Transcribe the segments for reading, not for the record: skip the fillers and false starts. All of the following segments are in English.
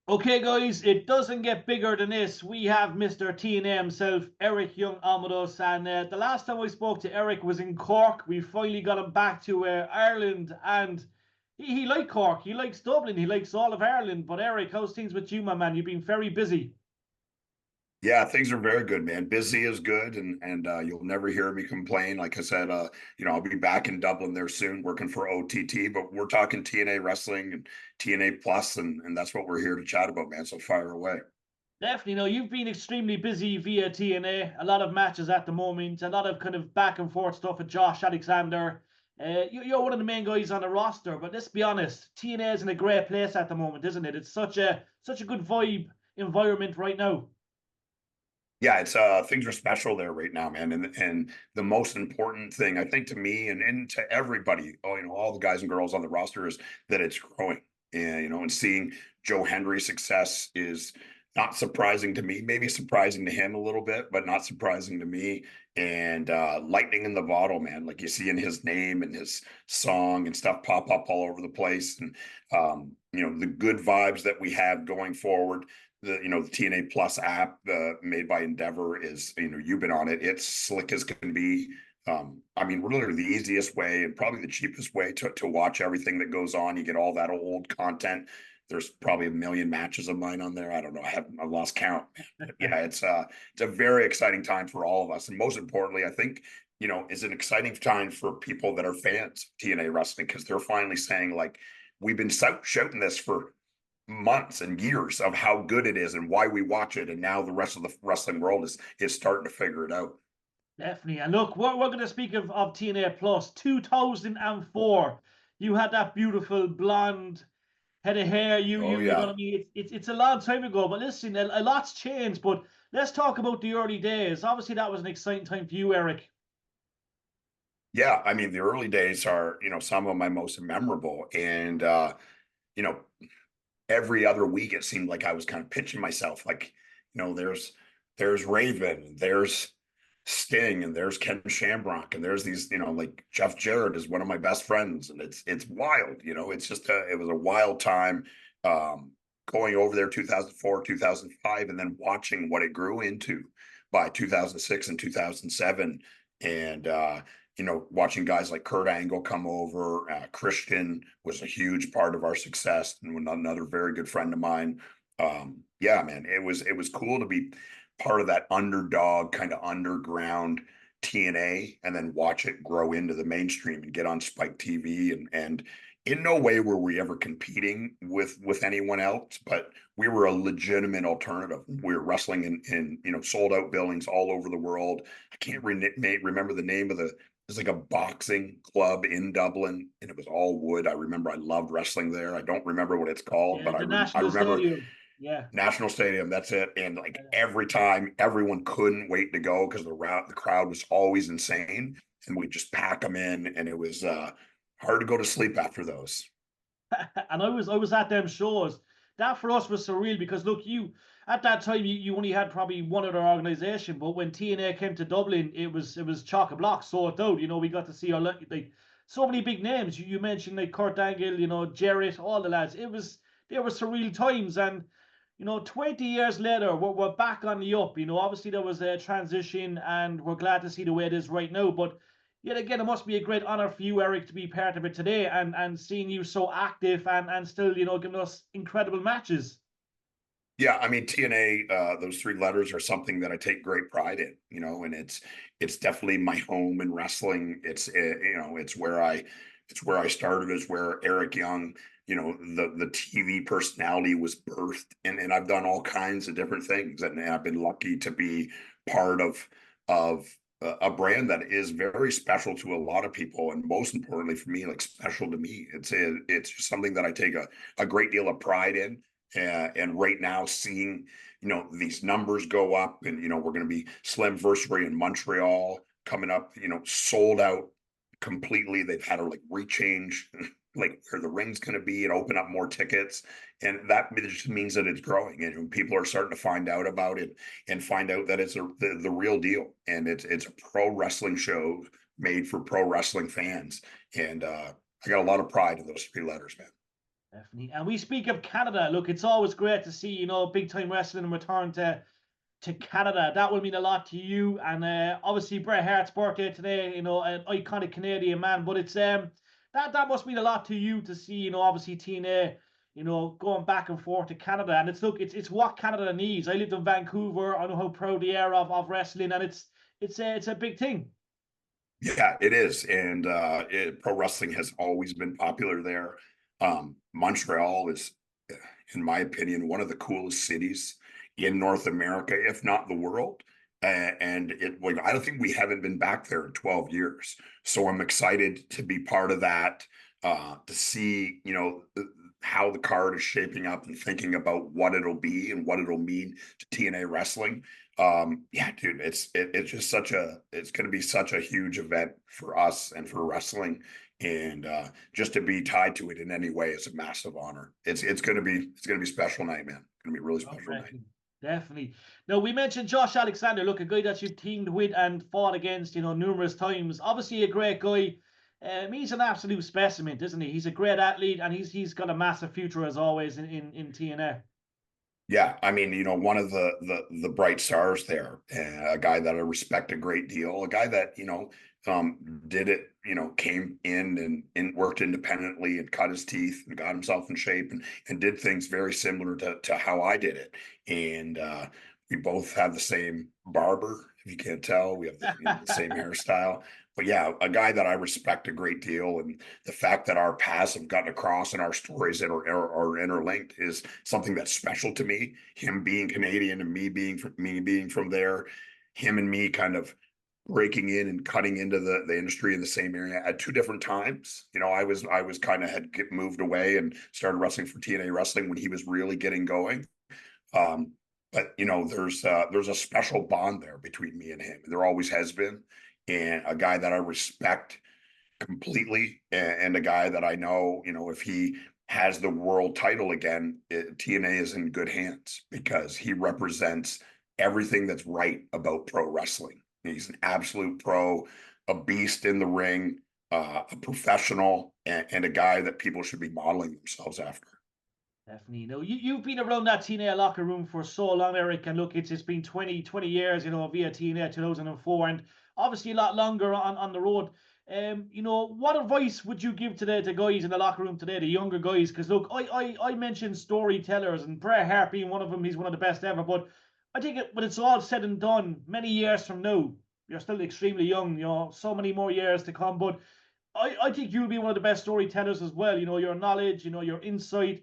Okay, guys, it doesn't get bigger than this. We have Mr. TNA himself, Eric Young Amados, and the last time I spoke to Eric was in Cork. We finally got him back to Ireland, and he liked Cork, he likes Dublin, he likes all of Ireland. But Eric, how's things with you, my man? You've been very busy. Yeah, things are very good, man. Busy is good, and you'll never hear me complain. Like I said, I'll be back in Dublin there soon, working for OTT. But we're talking TNA Wrestling and TNA Plus, and that's what we're here to chat about, man. So fire away. Definitely, no, you've been extremely busy via TNA. A lot of matches at the moment, a lot of kind of back and forth stuff with Josh Alexander. You're one of the main guys on the roster, but let's be honest, TNA is in a great place at the moment, isn't it? It's such a good vibe environment right now. Yeah, it's things are special there right now, man. And the most important thing I think to me and to everybody, all the guys and girls on the roster is that it's growing. And and seeing Joe Hendry's success is not surprising to me, maybe surprising to him a little bit, but not surprising to me. And lightning in the bottle, man. Like you see in his name and his song and stuff pop up all over the place. And the good vibes that we have going forward, the TNA Plus app made by Endeavor is, you've been on it. It's slick as can be. I mean, literally the easiest way and probably the cheapest way to watch everything that goes on. You get all that old content. There's probably a million matches of mine on there. I don't know. I've lost count. But yeah, it's a very exciting time for all of us. And most importantly, I think, is an exciting time for people that are fans of TNA wrestling because they're finally saying, like, we've been shouting this for months and years of how good it is and why we watch it, and now the rest of the wrestling world is starting to figure it out. Definitely. And look, we're going to speak of TNA Plus 2004. You had that beautiful blonde head of hair. Oh You know what yeah. I mean? It's a long time ago, but listen, a lot's changed. But let's talk about the early days. Obviously, that was an exciting time for you, Eric. Yeah, I mean the early days are, some of my most memorable. And you know every other week it seemed like I was kind of pitching myself like, there's Raven, there's Sting, and there's Ken Shamrock, and there's these, like Jeff Jarrett is one of my best friends, and it's wild. It's just it was a wild time, going over there 2004, 2005, and then watching what it grew into by 2006 and 2007. And watching guys like Kurt Angle come over. Christian was a huge part of our success, and another very good friend of mine. Yeah, man, it was cool to be part of that underdog kind of underground TNA, and then watch it grow into the mainstream and get on Spike TV. And in no way were we ever competing with anyone else, but we were a legitimate alternative. We were wrestling in sold out buildings all over the world. I can't remember the name of the. It was like a boxing club in Dublin, and it was all wood. I remember I loved wrestling there. I don't remember what it's called, Yeah, but the I National remember Stadium. Yeah. National Stadium. That's it. And like every time, everyone couldn't wait to go because the crowd was always insane, and we just pack them in, and it was hard to go to sleep after those. And I was at them shows. That for us was surreal because look, you at that time you only had probably one other organization, but when TNA came to Dublin, it was chock a block, sold out. We got to see like so many big names. You mentioned like Kurt Angle, Jarrett, all the lads. They were surreal times, and 20 years later, we're back on the up. Obviously there was a transition, and we're glad to see the way it is right now. But yet again, it must be a great honor for you, Eric, to be part of it today, and seeing you so active and still, giving us incredible matches. Yeah, I mean TNA, those three letters are something that I take great pride in, and it's definitely my home in wrestling. It's where I started. It's where Eric Young, the TV personality was birthed, and I've done all kinds of different things, and I've been lucky to be part of a brand that is very special to a lot of people, and most importantly for me, like special to me. It's just something that I take a great deal of pride in. And right now, seeing these numbers go up, and we're going to be Slamversary in Montreal coming up, sold out completely. They've had to like rechange like where the ring's going to be and open up more tickets, and that just means that it's growing, and people are starting to find out about it and find out that it's the real deal, and it's a pro wrestling show made for pro wrestling fans. And I got a lot of pride in those three letters, man. Definitely. And we speak of Canada. Look, it's always great to see, big time wrestling return to Canada. That will mean a lot to you. And obviously Bret Hart's birthday today, an iconic Canadian man. But it's that must mean a lot to you to see, obviously TNA, going back and forth to Canada. And it's what Canada needs. I lived in Vancouver. I know how proud they are of wrestling, and it's a big thing. Yeah, it is. And pro wrestling has always been popular there. Montreal is, in my opinion, one of the coolest cities in North America, if not the world. And I don't think we haven't been back there in 12 years. So I'm excited to be part of that, to see, how the card is shaping up and thinking about what it'll be and what it'll mean to TNA wrestling. Yeah, dude, it's just it's going to be such a huge event for us and for wrestling. And just to be tied to it in any way is a massive honor. It's going to be special night, man. It's going to be a really Oh, special night. definitely. Definitely. Now, we mentioned Josh Alexander. Look, a guy that you've teamed with and fought against, numerous times. Obviously, a great guy. He's an absolute specimen, isn't he? He's a great athlete, and he's got a massive future as always in TNA. Yeah, I mean, one of the bright stars there, a guy that I respect a great deal, a guy that did it, came in and worked independently and cut his teeth and got himself in shape and did things very similar to how I did it. And we both have the same barber, if you can't tell, we have the same hairstyle. But yeah, a guy that I respect a great deal, and the fact that our paths have gotten across and our stories are interlinked is something that's special to me. Him being Canadian and me being from there, him and me kind of breaking in and cutting into the industry in the same area at two different times. I was kind of had get moved away and started wrestling for TNA Wrestling when he was really getting going. Um, but there's a special bond there between me and him. There always has been, and a guy that I respect completely, and a guy that I know, if he has the world title again, TNA is in good hands because he represents everything that's right about pro wrestling. He's an absolute pro, a beast in the ring, a professional, and a guy that people should be modeling themselves after. Definitely. No, you've been around that TNA locker room for so long, Eric, and look, it's been 20 years, via TNA 2004, and obviously a lot longer on the road. What advice would you give to the guys in the locker room today, the younger guys? Because look, I mentioned storytellers, and Bret Hart being one of them. He's one of the best ever. But I think when it's all said and done, many years from now, you're still extremely young. So many more years to come. But I think you'll be one of the best storytellers as well. Your knowledge, your insight.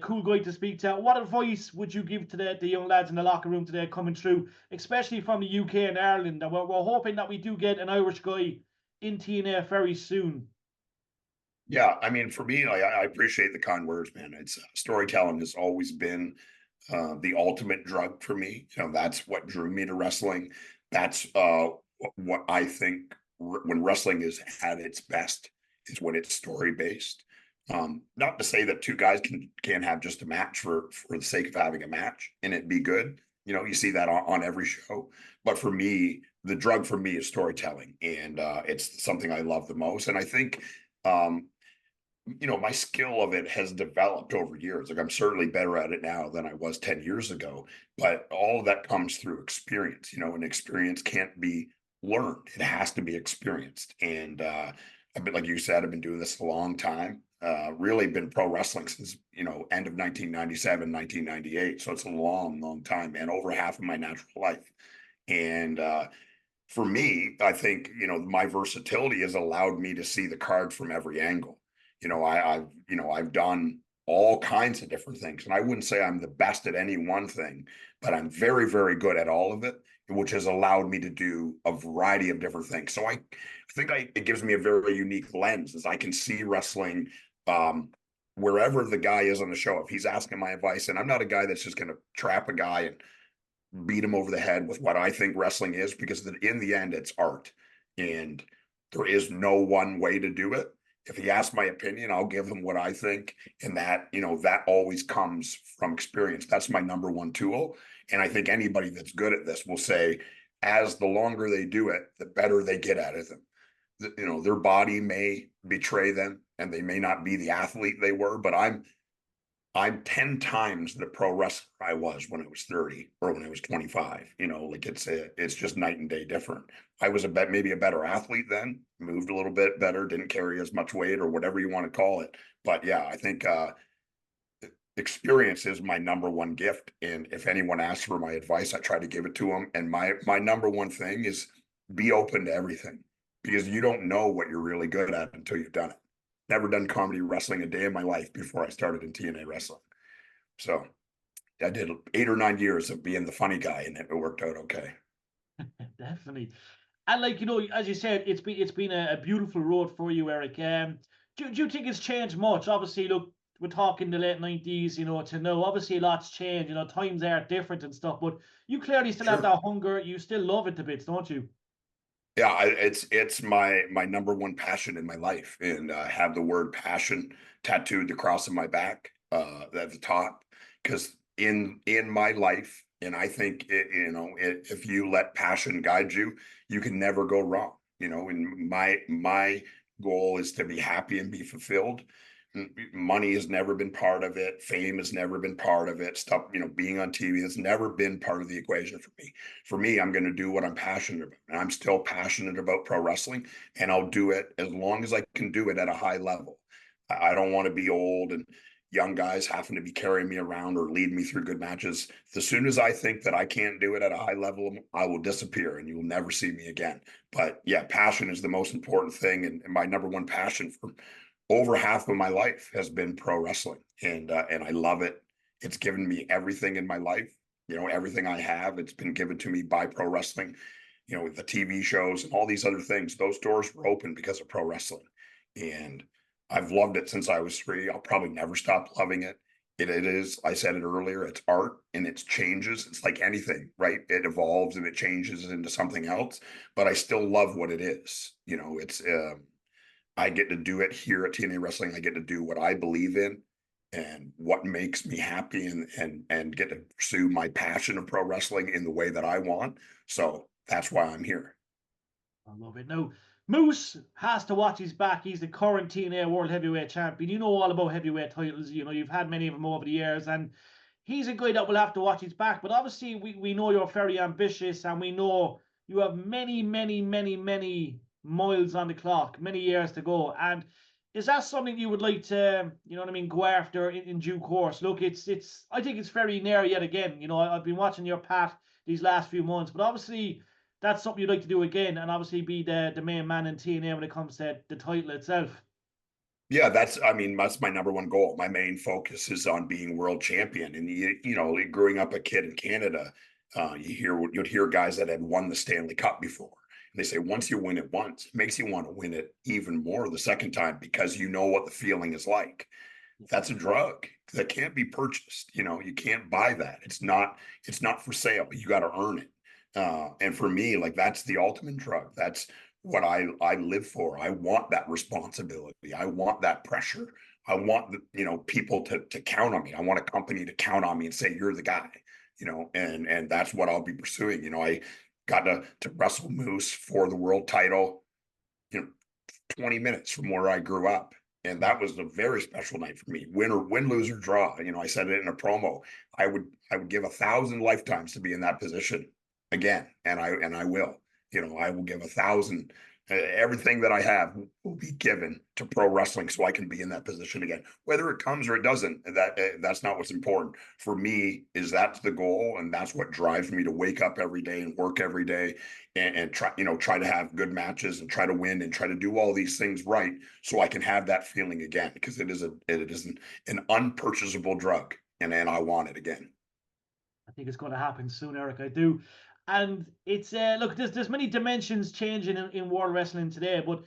Cool guy to speak to. What advice would you give to the young lads in the locker room today coming through, especially from the UK and Ireland? And we're hoping that we do get an Irish guy in TNA very soon. Yeah, I mean, for me, I appreciate the kind words, man. It's storytelling has always been the ultimate drug for me. That's what drew me to wrestling. That's what I think when wrestling is at its best is when it's story based. Not to say that two guys can have just a match for the sake of having a match and it be good. You see that on every show. But for me, the drug for me is storytelling, and it's something I love the most. And I think um, my skill of it has developed over years. Like I'm certainly better at it now than I was 10 years ago, but all of that comes through experience, and experience can't be learned. It has to be experienced. And I've been, like you said, I've been doing this a long time. Really been pro wrestling since, end of 1997, 1998. So it's a long, long time, man, over half of my natural life. And for me, I think, my versatility has allowed me to see the card from every angle. I've done all kinds of different things, and I wouldn't say I'm the best at any one thing, but I'm very, very good at all of it, which has allowed me to do a variety of different things. So I think it gives me a very unique lens as I can see wrestling wherever the guy is on the show. If he's asking my advice, and I'm not a guy that's just going to trap a guy and beat him over the head with what I think wrestling is, because in the end, it's art, and there is no one way to do it. If he asks my opinion, I'll give him what I think, and that always comes from experience. That's my number one tool, and I think anybody that's good at this will say, as the longer they do it, the better they get at it. Their body may betray them, and they may not be the athlete they were, but I'm 10 times the pro wrestler I was when I was 30 or when I was 25. Like it's just night and day different. I was maybe a better athlete then, moved a little bit better, didn't carry as much weight or whatever you want to call it. But yeah, I think experience is my number one gift. And if anyone asks for my advice, I try to give it to them. And my number one thing is be open to everything, because you don't know what you're really good at until you've done it. Never done comedy wrestling a day in my life before I started in TNA wrestling. So I did 8 or 9 years of being the funny guy, and it worked out okay. Definitely. And like, as you said, it's been a beautiful road for you, Eric. Do you think it's changed much? Obviously, look, we're talking the late 90s, to now. Obviously, a lot's changed, times are different and stuff, but you clearly still have Sure. that hunger. You still love it a bit, don't you? Yeah, it's my number one passion in my life, and I have the word passion tattooed across of my back, at the top, because in my life, and I think if you let passion guide you, you can never go wrong. And my goal is to be happy and be fulfilled. Money has never been part of it. Fame has never been part of it. Stuff, being on TV has never been part of the equation for me. For me, I'm going to do what I'm passionate about. And I'm still passionate about pro wrestling, and I'll do it as long as I can do it at a high level. I don't want to be old and young guys having to be carrying me around or lead me through good matches. As soon as I think that I can't do it at a high level, I will disappear and you will never see me again. But yeah, passion is the most important thing. And my number one passion for over half of my life has been pro wrestling, and I love it. It's given me everything in my life. Everything I have, it's been given to me by pro wrestling. With the TV shows and all these other things, those doors were open because of pro wrestling, and I've loved it since I was 3. I'll probably never stop loving it. It is. I said it earlier. It's art, and it changes. It's like anything, right? It evolves and it changes into something else. But I still love what it is. It's I get to do it here at TNA Wrestling. I get to do what I believe in and what makes me happy, and get to pursue my passion of pro wrestling in the way that I want. So that's why I'm here. I love it. Now, Moose has to watch his back. He's the current TNA World Heavyweight Champion. You know all about heavyweight titles. You've had many of them over the years, and he's a guy that will have to watch his back. But obviously, we know you're very ambitious, and we know you have many, many, many, many miles on the clock, many years to go. And is that something you would like to, go after in due course? Look, I think it's very near yet again. I've been watching your path these last few months, but obviously that's something you'd like to do again, and obviously be the main man in TNA when it comes to the title itself. Yeah, that's my number one goal. My main focus is on being world champion. And growing up a kid in Canada, you'd hear guys that had won the Stanley Cup before. And they say once you win it once, it makes you want to win it even more the second time, because you know what the feeling is like. That's a drug that can't be purchased. You can't buy that. It's not for sale. You got to earn it. And for me, like, that's the ultimate drug. That's what I live for. I want that responsibility. I want that pressure. I want people to count on me. I want a company to count on me and say, you're the guy, and that's what I'll be pursuing. I got to wrestle Moose for the world title, you know, 20 minutes from where I grew up. And that was a very special night for me. Win, lose, or draw. I said it in a promo. I would give 1,000 lifetimes to be in that position again, and I will. I will give 1,000. Everything that I have will be given to pro wrestling so I can be in that position again. Whether it comes or it doesn't, that's not what's important for me. Is that's the goal, and that's what drives me to wake up every day and work every day, and try to have good matches and try to win and try to do all these things right so I can have that feeling again, because it is an unpurchasable drug, and I want it again. I think it's going to happen soon, Eric. I do. And it's look, there's many dimensions changing in world wrestling today, but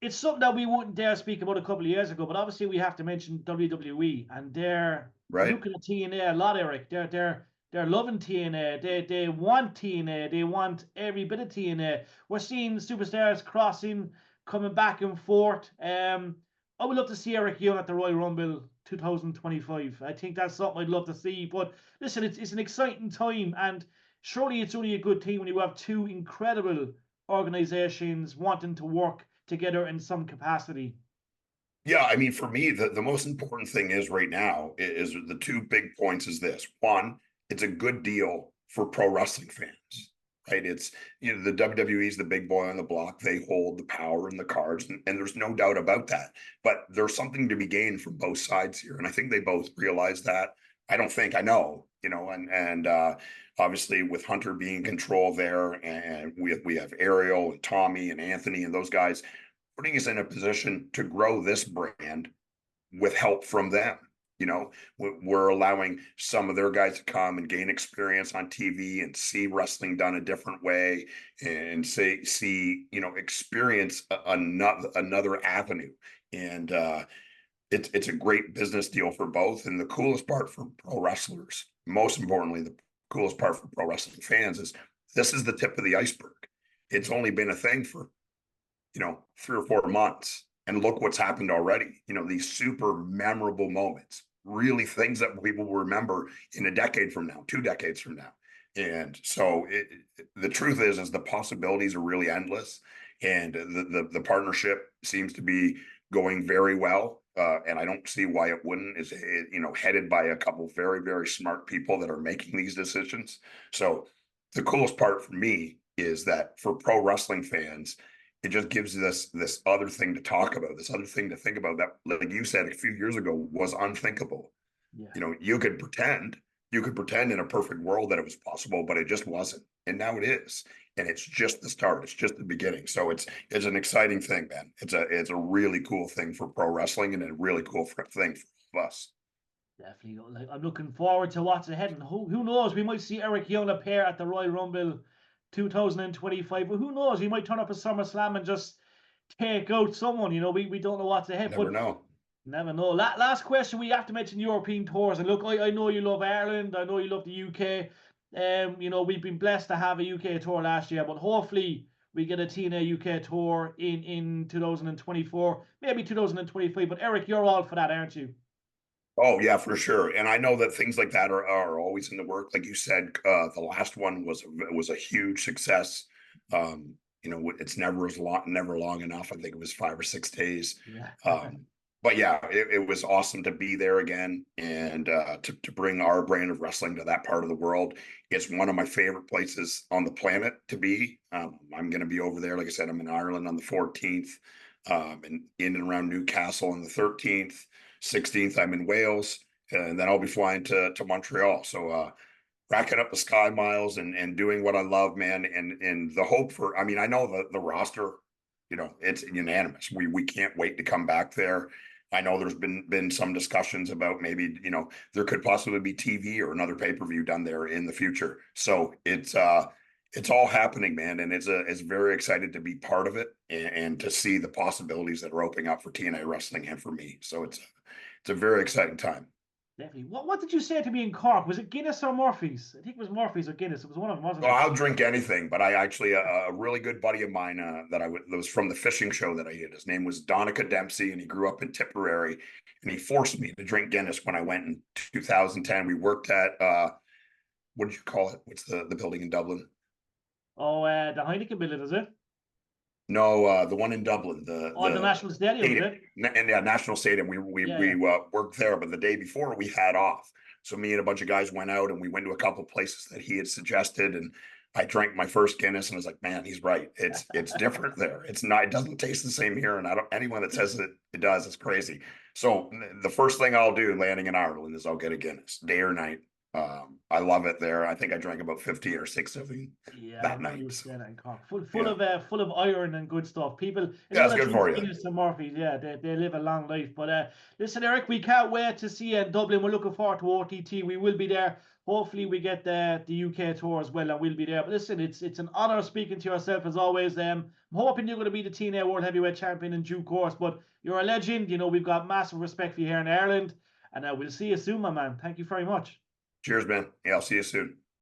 it's something that we wouldn't dare speak about a couple of years ago. But obviously, we have to mention WWE, and they're Right. looking at TNA a lot, Eric. They're loving TNA. They want TNA. They want every bit of TNA. We're seeing superstars crossing, coming back and forth. I would love to see Eric Young at the Royal Rumble 2025. I think that's something I'd love to see. But listen, it's an exciting time, and surely it's only a good thing when you have two incredible organizations wanting to work together in some capacity. Yeah, I mean, for me, the most important thing is right now is the two big points is this. One, it's a good deal for pro wrestling fans, right? It's, the WWE is the big boy on the block. They hold the power and the cards, and there's no doubt about that. But there's something to be gained from both sides here, and I think they both realize that. I don't think I know, and obviously with Hunter being in control there, and we have Ariel and Tommy and Anthony and those guys putting us in a position to grow this brand with help from them. We're allowing some of their guys to come and gain experience on TV and see wrestling done a different way and see, experience another avenue. And it's a great business deal for both. And the coolest part for pro wrestlers, most importantly, the coolest part for pro wrestling fans is this is the tip of the iceberg. It's only been a thing for 3 or 4 months. And look what's happened already. These super memorable moments, really things that people will remember in a decade from now, 2 decades from now. And so the truth is the possibilities are really endless. And the partnership seems to be going very well. And I don't see why it wouldn't. Is headed by a couple very, very smart people that are making these decisions. So the coolest part for me is that for pro wrestling fans, it just gives this other thing to talk about, this other thing to think about that, like you said a few years ago, was unthinkable. Yeah. You could pretend in a perfect world that it was possible, but it just wasn't. And now it is. And it's just the start. It's just the beginning. So it's an exciting thing, man. It's a really cool thing for pro wrestling and a really cool thing for us. Definitely. Like, I'm looking forward to what's ahead. And who knows? We might see Eric Young appear at the Royal Rumble 2025. But who knows? He might turn up at SummerSlam and just take out someone. We don't know what's ahead. Never But know. never know. Last question, we have to mention European tours. And look, I know you love Ireland. I know you love the UK. We've been blessed to have a UK tour last year, but hopefully we get a TNA UK tour in 2024, maybe 2025. But Eric, you're all for that, aren't you? Oh yeah, for sure. And I know that things like that are always in the work. Like you said, the last one was a huge success. It's never long enough. I think it was 5 or 6 days. Yeah. But yeah, it was awesome to be there again and to bring our brand of wrestling to that part of the world. It's one of my favorite places on the planet to be. I'm going to be over there. Like I said, I'm in Ireland on the 14th, and in and around Newcastle on the 13th. 16th, I'm in Wales, and then I'll be flying to Montreal. So racking up the sky miles and doing what I love, man. And the hope for, I mean, I know the roster, it's unanimous. We can't wait to come back there. I know there's been some discussions about maybe, there could possibly be TV or another pay-per-view done there in the future. So it's all happening, man. And it's very excited to be part of it and to see the possibilities that are opening up for TNA wrestling and for me. So it's a very exciting time. Definitely. What did you say to me in Cork? Was it Guinness or Murphy's? I think it was Murphy's or Guinness. It was one of them, wasn't Well, it? I'll drink anything, but I actually a really good buddy of mine that was from the fishing show that I did. His name was Donica Dempsey, and he grew up in Tipperary, and he forced me to drink Guinness when I went in 2010. We worked at what did you call it? What's the building in Dublin? Oh, the Heineken building, is it? No, the one in Dublin, the Oh, the National Stadium, is stadium, it? and yeah, National Stadium. Yeah, We yeah. worked there, but the day before we had off. So me and a bunch of guys went out and we went to a couple of places that he had suggested, and I drank my first Guinness and I was like, man, he's right. It's different there. It's not. It doesn't taste the same here, and I don't. Anyone that says it does, it's crazy. So the first thing I'll do landing in Ireland is I'll get a Guinness, day or night. I love it there. I think I drank about 50 or 60 of them Yeah, I that remember you night. saying that in Cork. Full Yeah, full of iron and good stuff. People, yeah, anyone it's that good drinks for you. Guinness and Murphy's, yeah, they live a long life. But listen, Eric, we can't wait to see you in Dublin. We're looking forward to OTT. We will be there. Hopefully, we get the UK tour as well, and we'll be there. But listen, it's an honor speaking to yourself as always. I'm hoping you're going to be the TNA World Heavyweight Champion in due course. But you're a legend. We've got massive respect for you here in Ireland, and we'll see you soon, my man. Thank you very much. Cheers, man. Yeah, I'll see you soon.